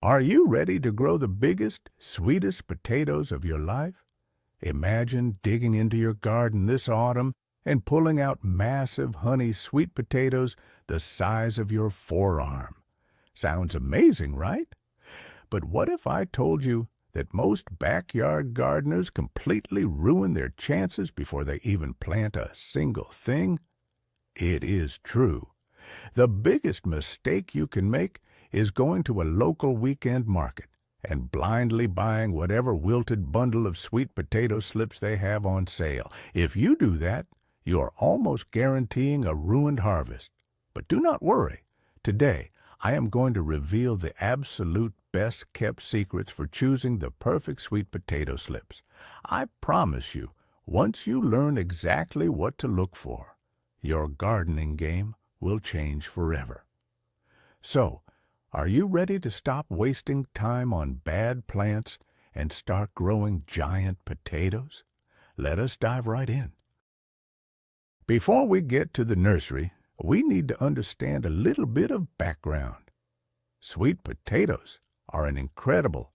Are you ready to grow the biggest, sweetest potatoes of your life? Imagine digging into your garden this autumn and pulling out massive honey sweet potatoes the size of your forearm. Sounds amazing, right? But what if I told you that most backyard gardeners completely ruin their chances before they even plant a single thing? It is true. The biggest mistake you can make is going to a local weekend market and blindly buying whatever wilted bundle of sweet potato slips they have on sale. If you do that, you are almost guaranteeing a ruined harvest. But do not worry. Today, I am going to reveal the absolute best-kept secrets for choosing the perfect sweet potato slips. I promise you, once you learn exactly what to look for, your gardening game will change forever. So, are you ready to stop wasting time on bad plants and start growing giant potatoes? Let us dive right in. Before we get to the nursery, we need to understand a little bit of background. Sweet potatoes are an incredible,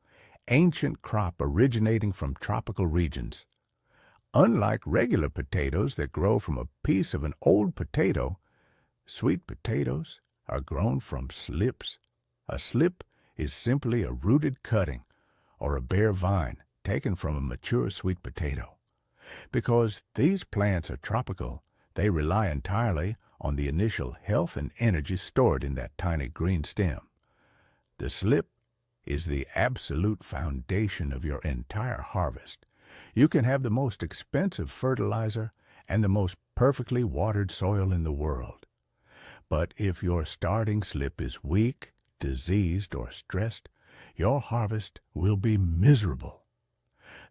ancient crop originating from tropical regions. Unlike regular potatoes that grow from a piece of an old potato, sweet potatoes are grown from slips. A slip is simply a rooted cutting or a bare vine taken from a mature sweet potato. Because these plants are tropical, they rely entirely on the initial health and energy stored in that tiny green stem. The slip is the absolute foundation of your entire harvest. You can have the most expensive fertilizer and the most perfectly watered soil in the world. But if your starting slip is weak, diseased, or stressed, your harvest will be miserable.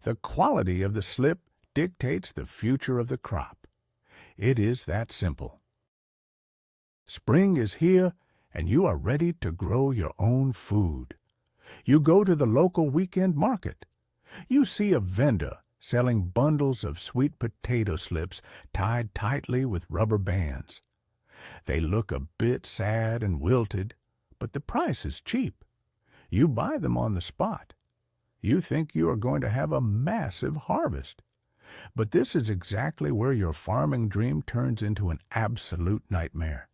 The quality of the slip dictates the future of the crop. It is that simple. Spring is here, and you are ready to grow your own food. You go to the local weekend market. You see a vendor selling bundles of sweet potato slips tied tightly with rubber bands. They look a bit sad and wilted, but the price is cheap. You buy them on the spot. You think you are going to have a massive harvest. But this is exactly where your farming dream turns into an absolute nightmare.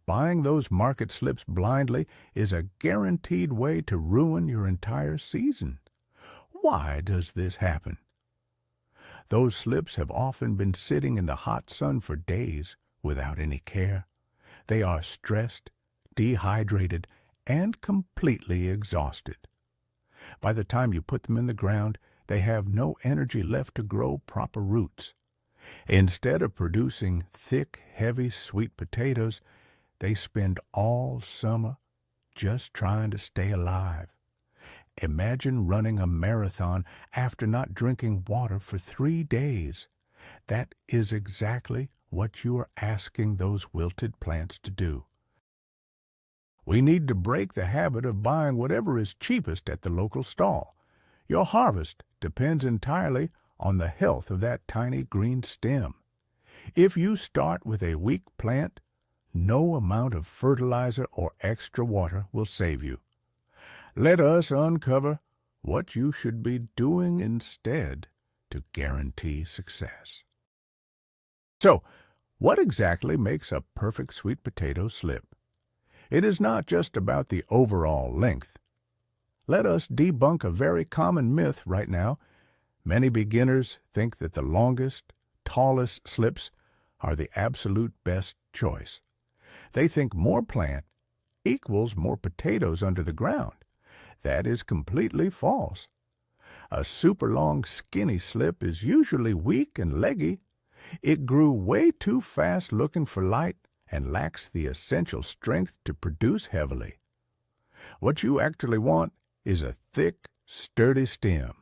Buying those market slips blindly is a guaranteed way to ruin your entire season. Why does this happen? Those slips have often been sitting in the hot sun for days without any care. They are stressed, dehydrated, and completely exhausted. By the time you put them in the ground, they have no energy left to grow proper roots. Instead of producing thick, heavy, sweet potatoes, they spend all summer just trying to stay alive. Imagine running a marathon after not drinking water for 3 days. That is exactly what you are asking those wilted plants to do. We need to break the habit of buying whatever is cheapest at the local stall. Your harvest depends entirely on the health of that tiny green stem. If you start with a weak plant, no amount of fertilizer or extra water will save you. Let us uncover what you should be doing instead to guarantee success. So, what exactly makes a perfect sweet potato slip? It is not just about the overall length. Let us debunk a very common myth right now. Many beginners think that the longest, tallest slips are the absolute best choice. They think more plant equals more potatoes under the ground. That is completely false. A super long, skinny slip is usually weak and leggy. It grew way too fast looking for light and lacks the essential strength to produce heavily. What you actually want is a thick, sturdy stem.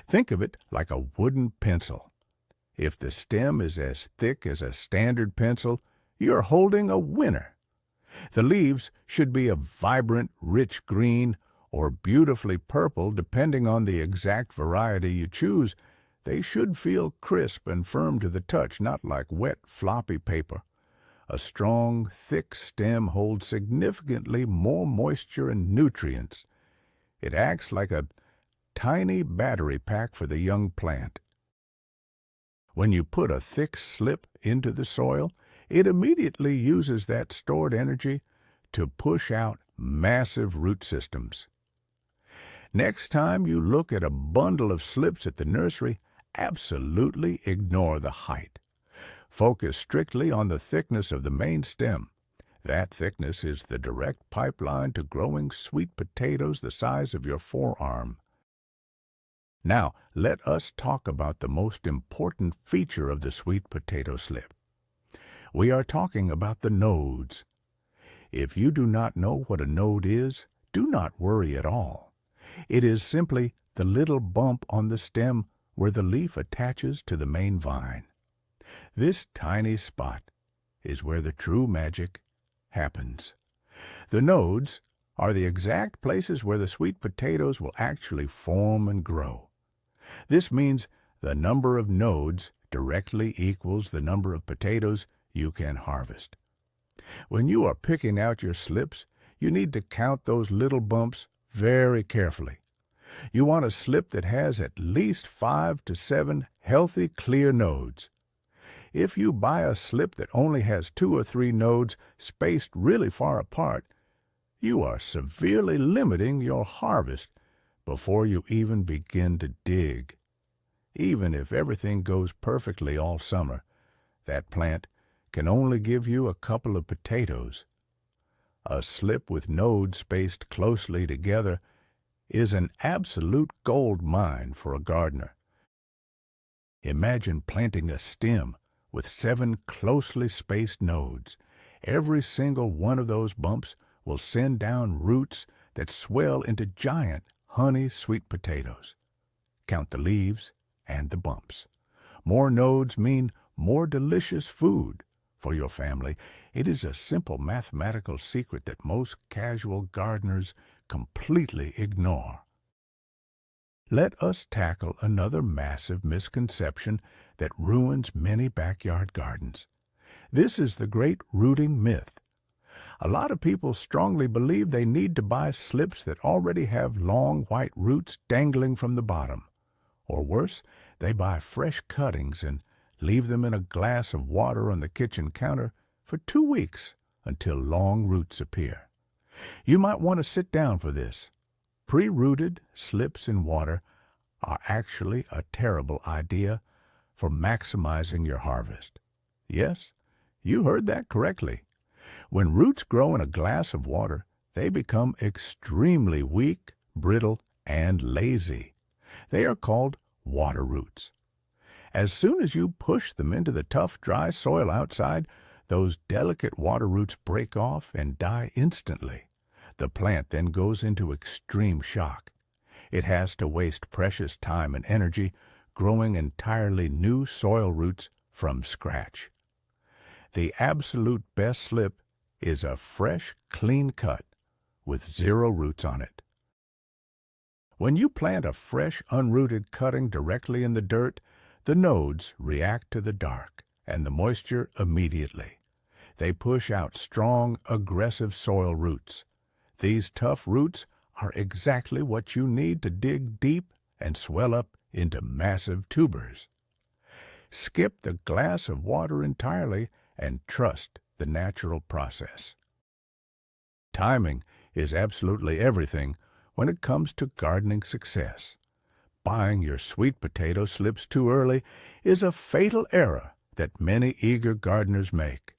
Think of it like a wooden pencil. If the stem is as thick as a standard pencil, you're holding a winner. The leaves should be a vibrant, rich green or beautifully purple depending on the exact variety you choose. They should feel crisp and firm to the touch, not like wet, floppy paper. A strong, thick stem holds significantly more moisture and nutrients It acts like a tiny battery pack for the young plant. When you put a thick slip into the soil, it immediately uses that stored energy to push out massive root systems. Next time you look at a bundle of slips at the nursery, absolutely ignore the height. Focus strictly on the thickness of the main stem. That thickness is the direct pipeline to growing sweet potatoes the size of your forearm. Now, let us talk about the most important feature of the sweet potato slip. We are talking about the nodes. If you do not know what a node is, do not worry at all. It is simply the little bump on the stem where the leaf attaches to the main vine. This tiny spot is where the true magic happens. The nodes are the exact places where the sweet potatoes will actually form and grow. This means the number of nodes directly equals the number of potatoes you can harvest. When you are picking out your slips, you need to count those little bumps very carefully. You want a slip that has at least 5 to 7 healthy, clear nodes. If you buy a slip that only has 2 or 3 nodes spaced really far apart, you are severely limiting your harvest before you even begin to dig. Even if everything goes perfectly all summer, that plant can only give you a couple of potatoes. A slip with nodes spaced closely together is an absolute gold mine for a gardener. Imagine planting a stem with 7 closely spaced nodes. Every single one of those bumps will send down roots that swell into giant honey sweet potatoes. Count the leaves and the bumps. More nodes mean more delicious food for your family. It is a simple mathematical secret that most casual gardeners completely ignore. Let us tackle another massive misconception that ruins many backyard gardens. This is the great rooting myth. A lot of people strongly believe they need to buy slips that already have long white roots dangling from the bottom. Or worse, they buy fresh cuttings and leave them in a glass of water on the kitchen counter for 2 weeks until long roots appear. You might want to sit down for this. Pre-rooted slips in water are actually a terrible idea for maximizing your harvest. Yes, you heard that correctly. When roots grow in a glass of water, they become extremely weak, brittle, and lazy. They are called water roots. As soon as you push them into the tough, dry soil outside, those delicate water roots break off and die instantly. The plant then goes into extreme shock. It has to waste precious time and energy growing entirely new soil roots from scratch. The absolute best slip is a fresh, clean cut with 0 roots on it. When you plant a fresh, unrooted cutting directly in the dirt, the nodes react to the dark and the moisture immediately. They push out strong, aggressive soil roots. These tough roots are exactly what you need to dig deep and swell up into massive tubers. Skip the glass of water entirely and trust the natural process. Timing is absolutely everything when it comes to gardening success. Buying your sweet potato slips too early is a fatal error that many eager gardeners make.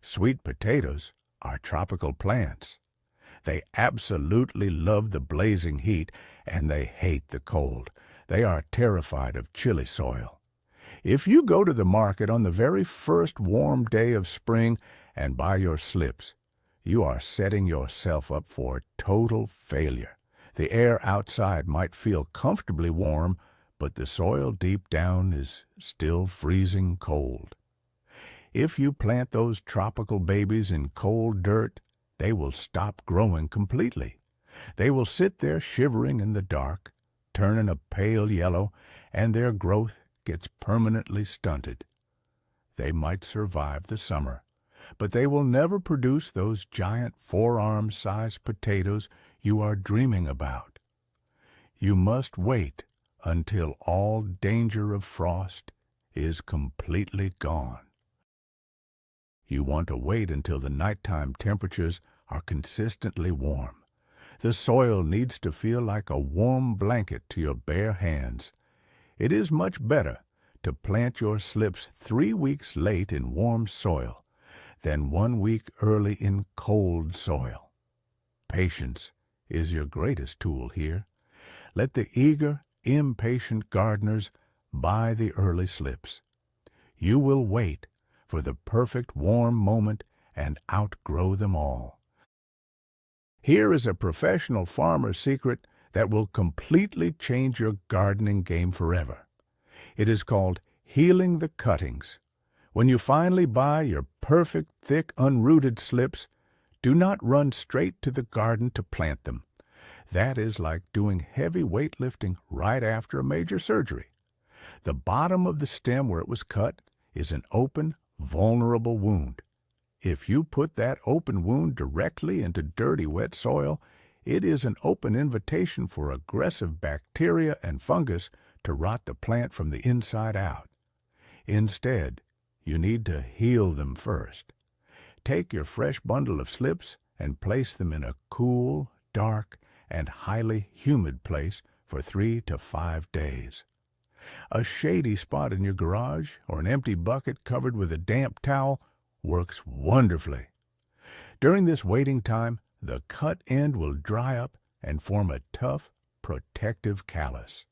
Sweet potatoes are tropical plants. They absolutely love the blazing heat, and they hate the cold. They are terrified of chilly soil. If you go to the market on the very first warm day of spring and buy your slips, you are setting yourself up for total failure. The air outside might feel comfortably warm, but the soil deep down is still freezing cold. If you plant those tropical babies in cold dirt, they will stop growing completely. They will sit there shivering in the dark, turning a pale yellow, and their growth gets permanently stunted. They might survive the summer, but they will never produce those giant forearm-sized potatoes you are dreaming about. you must wait until all danger of frost is completely gone. You want to wait until the nighttime temperatures are consistently warm. The soil needs to feel like a warm blanket to your bare hands. It is much better to plant your slips 3 weeks late in warm soil than 1 week early in cold soil. Patience is your greatest tool here. Let the eager, impatient gardeners buy the early slips. You will wait for the perfect warm moment and outgrow them all. Here is a professional farmer's secret that will completely change your gardening game forever. It is called healing the cuttings. When you finally buy your perfect, thick, unrooted slips, do not run straight to the garden to plant them. That is like doing heavy weightlifting right after a major surgery. The bottom of the stem where it was cut is an open, vulnerable wound. If you put that open wound directly into dirty, wet soil, it is an open invitation for aggressive bacteria and fungus to rot the plant from the inside out. Instead, you need to heal them first. Take your fresh bundle of slips and place them in a cool, dark, and highly humid place for 3 to 5 days. A shady spot in your garage or an empty bucket covered with a damp towel works wonderfully. During this waiting time, the cut end will dry up and form a tough, protective callus.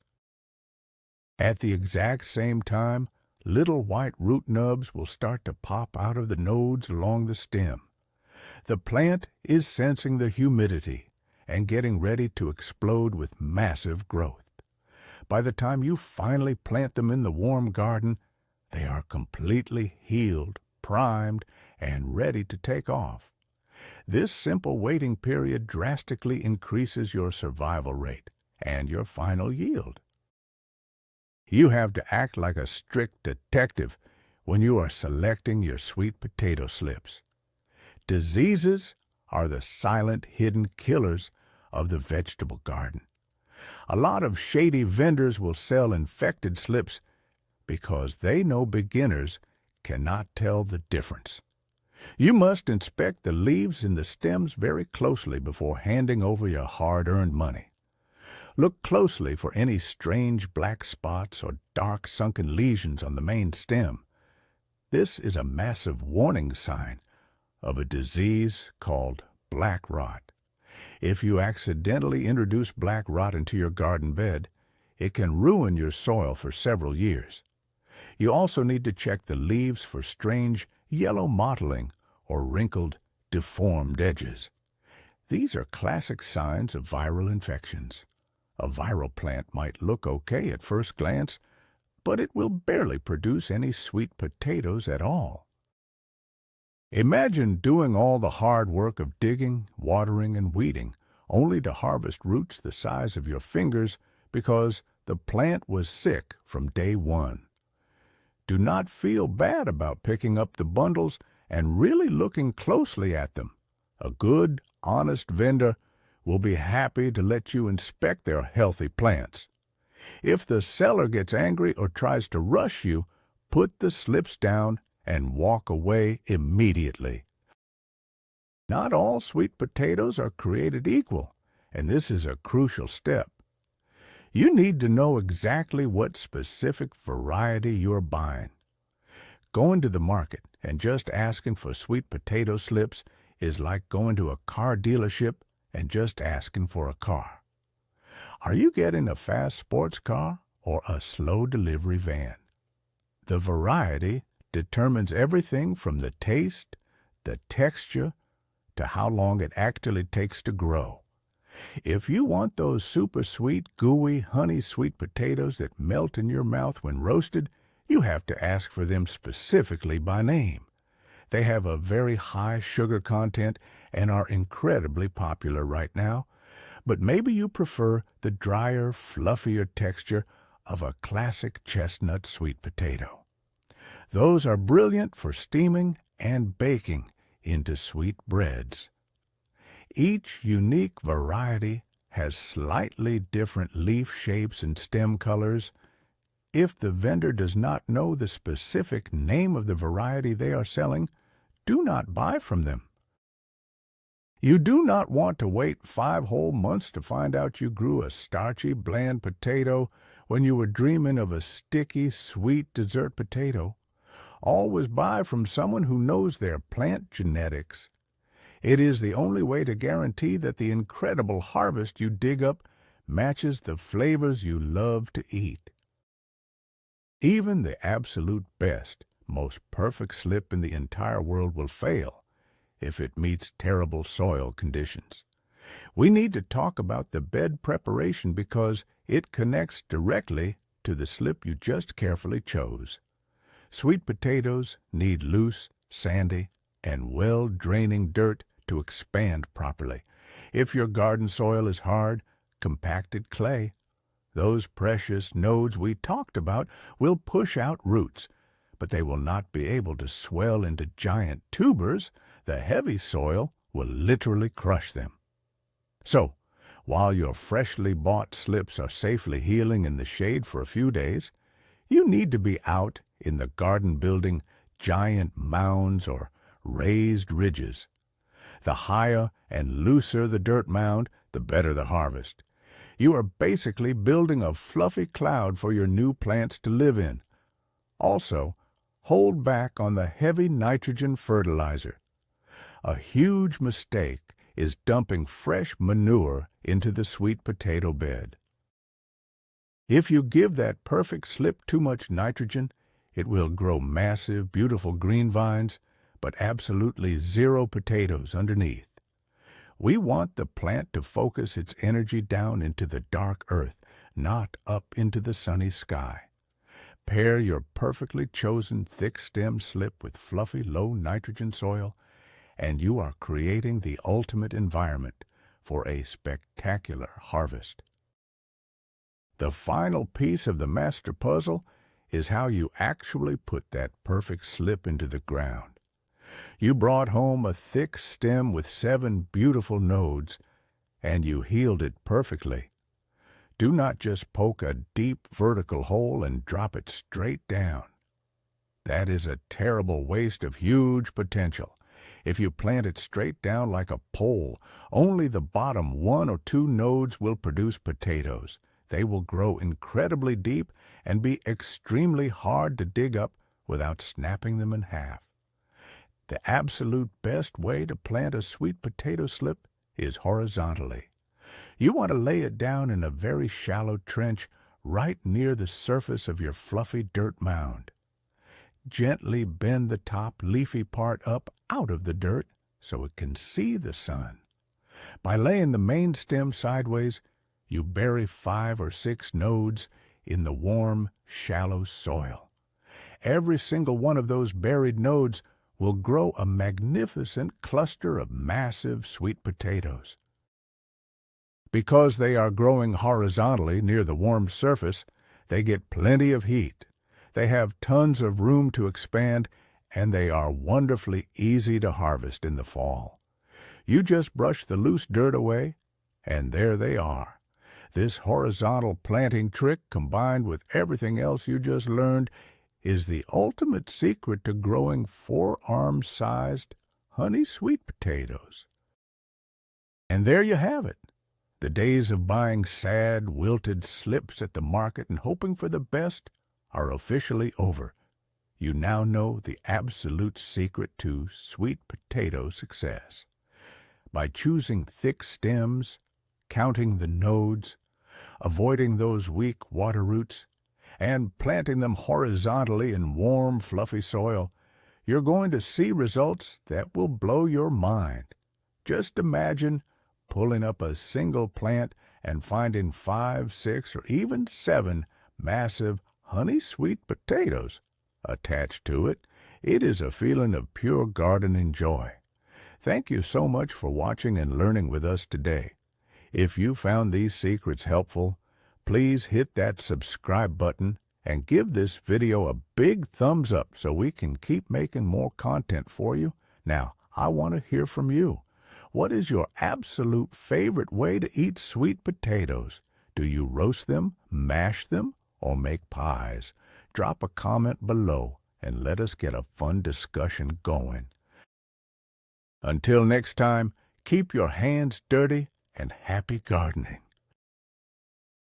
At the exact same time, little white root nubs will start to pop out of the nodes along the stem. The plant is sensing the humidity and getting ready to explode with massive growth. By the time you finally plant them in the warm garden, they are completely healed, primed, and ready to take off. This simple waiting period drastically increases your survival rate and your final yield. You have to act like a strict detective when you are selecting your sweet potato slips. Diseases are the silent, hidden killers of the vegetable garden. A lot of shady vendors will sell infected slips because they know beginners cannot tell the difference. You must inspect the leaves and the stems very closely before handing over your hard-earned money. Look closely for any strange black spots or dark sunken lesions on the main stem. This is a massive warning sign of a disease called black rot. If you accidentally introduce black rot into your garden bed, it can ruin your soil for several years. You also need to check the leaves for strange yellow mottling or wrinkled, deformed edges. These are classic signs of viral infections. A viral plant might look okay at first glance, but it will barely produce any sweet potatoes at all. Imagine doing all the hard work of digging, watering, and weeding, only to harvest roots the size of your fingers because the plant was sick from day one. Do not feel bad about picking up the bundles and really looking closely at them. A good, honest vendor will be happy to let you inspect their healthy plants. If the seller gets angry or tries to rush you, put the slips down and walk away immediately. Not all sweet potatoes are created equal, and this is a crucial step. You need to know exactly what specific variety you're buying. Going to the market and just asking for sweet potato slips is like going to a car dealership and just asking for a car. Are you getting a fast sports car or a slow delivery van? The variety determines everything from the taste, the texture, to how long it actually takes to grow. If you want those super sweet, gooey, honey sweet potatoes that melt in your mouth when roasted, you have to ask for them specifically by name. They have a very high sugar content and are incredibly popular right now, but maybe you prefer the drier, fluffier texture of a classic chestnut sweet potato. Those are brilliant for steaming and baking into sweet breads. Each unique variety has slightly different leaf shapes and stem colors. If the vendor does not know the specific name of the variety they are selling, do not buy from them. You do not want to wait 5 whole months to find out you grew a starchy, bland potato when you were dreaming of a sticky, sweet dessert potato. Always buy from someone who knows their plant genetics. It is the only way to guarantee that the incredible harvest you dig up matches the flavors you love to eat. Even the absolute best, most perfect slip in the entire world will fail if it meets terrible soil conditions. We need to talk about the bed preparation because it connects directly to the slip you just carefully chose. Sweet potatoes need loose, sandy, and well-draining dirt to expand properly. If your garden soil is hard, compacted clay, those precious nodes we talked about will push out roots, but they will not be able to swell into giant tubers. The heavy soil will literally crush them. So, while your freshly bought slips are safely healing in the shade for a few days, you need to be out in the garden building giant mounds or raised ridges. The higher and looser the dirt mound, the better the harvest. You are basically building a fluffy cloud for your new plants to live in. Also, hold back on the heavy nitrogen fertilizer. A huge mistake is dumping fresh manure into the sweet potato bed. If you give that perfect slip too much nitrogen, it will grow massive, beautiful green vines, but absolutely zero potatoes underneath. We want the plant to focus its energy down into the dark earth, not up into the sunny sky. Pair your perfectly chosen thick-stem slip with fluffy, low-nitrogen soil, and you are creating the ultimate environment for a spectacular harvest. The final piece of the master puzzle is how you actually put that perfect slip into the ground. You brought home a thick stem with 7 beautiful nodes, and you healed it perfectly. Do not just poke a deep vertical hole and drop it straight down. That is a terrible waste of huge potential. If you plant it straight down like a pole, only the bottom 1 or 2 nodes will produce potatoes. They will grow incredibly deep and be extremely hard to dig up without snapping them in half. The absolute best way to plant a sweet potato slip is horizontally. You want to lay it down in a very shallow trench right near the surface of your fluffy dirt mound. Gently bend the top leafy part up out of the dirt so it can see the sun. By laying the main stem sideways, you bury 5 or 6 nodes in the warm, shallow soil. Every single one of those buried nodes will grow a magnificent cluster of massive sweet potatoes. Because they are growing horizontally near the warm surface, they get plenty of heat. They have tons of room to expand, and they are wonderfully easy to harvest in the fall. You just brush the loose dirt away, and there they are. This horizontal planting trick, combined with everything else you just learned, is the ultimate secret to growing forearm-sized, honey-sweet potatoes. And there you have it. The days of buying sad, wilted slips at the market and hoping for the best are officially over. You now know the absolute secret to sweet potato success. By choosing thick stems, counting the nodes, avoiding those weak water roots, and planting them horizontally in warm, fluffy soil, you're going to see results that will blow your mind. Just imagine pulling up a single plant and finding 5, 6, or even 7 massive honey-sweet potatoes attached to it. It is a feeling of pure gardening joy. Thank you so much for watching and learning with us today. If you found these secrets helpful, please hit that subscribe button and give this video a big thumbs up so we can keep making more content for you. Now, I want to hear from you. What is your absolute favorite way to eat sweet potatoes? Do you roast them, mash them, or make pies? Drop a comment below and let us get a fun discussion going. Until next time, keep your hands dirty and happy gardening.